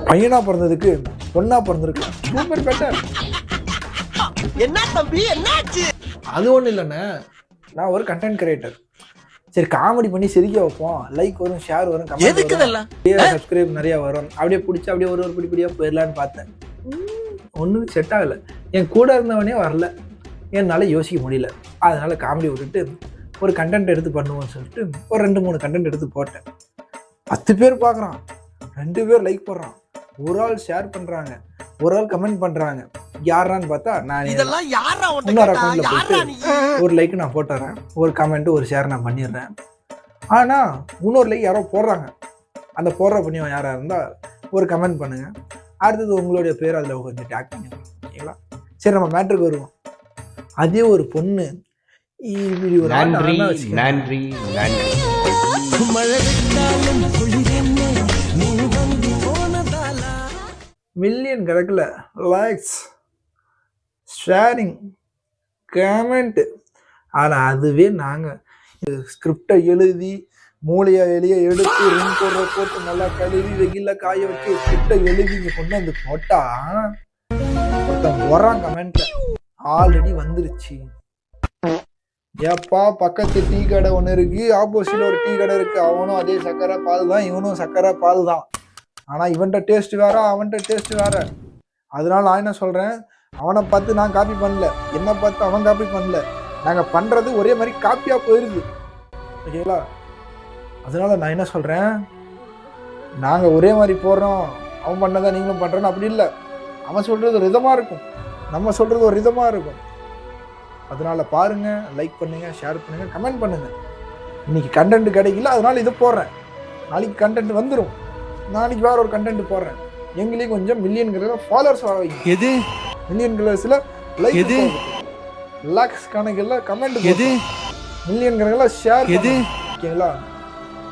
பையனா பிறந்ததுக்கு பொண்ணா பிறந்திருக்கு. Super better. என்ன தம்பி என்னாச்சு? அது ஒன்றும் இல்லைண்ணே, நான் ஒரு கண்டென்ட் கிரியேட்டர். சரி காமெடி பண்ணி சிரிக்க வைப்போம், லைக் வரும், ஷேர் வரும், கமெண்ட் வரும், சப்ஸ்கிரைப் நிறைய வரும், அப்படியே பிடிச்சி அப்படியே ஒரு படிப்படியாக போயிடலான்னு பார்த்தேன். ஒன்றும் செட் ஆகலை. என் கூட இருந்தவனே வரல, என்னால் யோசிக்க முடியல. அதனால் காமெடி விட்டுட்டு ஒரு கண்டென்ட் எடுத்து பண்ணுவோம்னு சொல்லிட்டு ஒரு 2-3 கண்டென்ட் எடுத்து போட்டேன். 10 பேர் பார்க்குறான், 2 பேர் லைக் போடுறான், ஒரு ஆள் ஷேர் பண்ணுறாங்க, ஒரு ஆள் கமெண்ட் பண்ணுறாங்க. யாரான்னு பார்த்தா நான் இன்னொரு அக்கௌண்ட்டில் போட்டு ஒரு லைக் நான் போட்டுறேன், ஒரு கமெண்ட்டு ஒரு ஷேர் நான் பண்ணிடுறேன். ஆனால் இன்னொரு லைக் யாரோ போடுறாங்க. அந்த போடுற புண்ணியம் யாராக இருந்தால் ஒரு கமெண்ட் பண்ணுங்கள், அடுத்தது உங்களுடைய பேர் அதில் கொஞ்சம் டேக் பண்ணுங்க. ஓகேங்களா? சரி நம்ம மேட்ருக்கு வருவோம். அதே ஒரு பொண்ணு இப்படி ஒரு மில்லியன் கணக்கில் லைக்ஸ், ஷேரிங், கமெண்ட். ஆனால் அதுவே நாங்கள் ஸ்கிரிப்டை எழுதி மூளையை வெளியே எடுத்து ரிங் போட்டு நல்லா கழுவி வெயில காய வச்சு ஸ்கிரிப்டை எழுதி இங்கே கொண்டு வந்து போட்டா ஒருத்தன் வரான் கமெண்ட்ல, ஆல்ரெடி வந்துருச்சு. ஏப்பா பக்கத்து டீ கடை ஒன்று இருக்கு, ஆப்போசிட்ல ஒரு டீ கடை இருக்கு, அவனும் அதே சக்கரை பால் தான், இவனும் சக்கரை பால் தான். ஆனால் இவன்கிட்ட டேஸ்ட் வேற, அவன்கிட்ட டேஸ்ட் வேற. அதனால நான் என்ன சொல்றேன், அவனை பார்த்து நான் காப்பி பண்ணல, என்னை பார்த்து அவன் காப்பி பண்ணல, நாங்கள் பண்றது ஒரே மாதிரி காப்பியா போயிருது. ஓகேங்களா? அதனால நான் என்ன சொல்றேன், நாங்கள் ஒரே மாதிரி போடுறோம், அவன் பண்ணதான் நீங்களும் பண்றேன்னு அப்படி இல்லை. அவன் சொல்றது ஒரு விதமா இருக்கும், நம்ம சொல்றது ஒரு விதமா இருக்கும். அதனால பாருங்க, லைக் பண்ணுங்க, ஷேர் பண்ணுங்க, கமெண்ட் பண்ணுங்க. இன்னைக்கு கண்டென்ட் கிடைக்கல, அதனால இதை போடுறேன். நாளைக்கு கண்டென்ட் வந்துடும், நாளைக்கு வேற ஒரு கண்டென்ட் போடுறேன். எங்களையும் கொஞ்சம் மில்லியன் கணக்கில் ஃபாலோவர்ஸ் வர வைங்க. எது மில்லியன் கணக்கில் லைக், எது லாக்ஸ் கணக்கில் கமெண்ட், எது மில்லியன் கணக்கில் ஷேர், எது. ஓகேங்களா?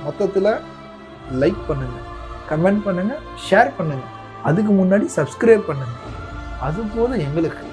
மொத்தத்தில் லைக் பண்ணுங்க, கமெண்ட் பண்ணுங்க, ஷேர் பண்ணுங்க, அதுக்கு முன்னாடி சப்ஸ்கிரைப் பண்ணுங்க. அது போதும் எங்களுக்கு.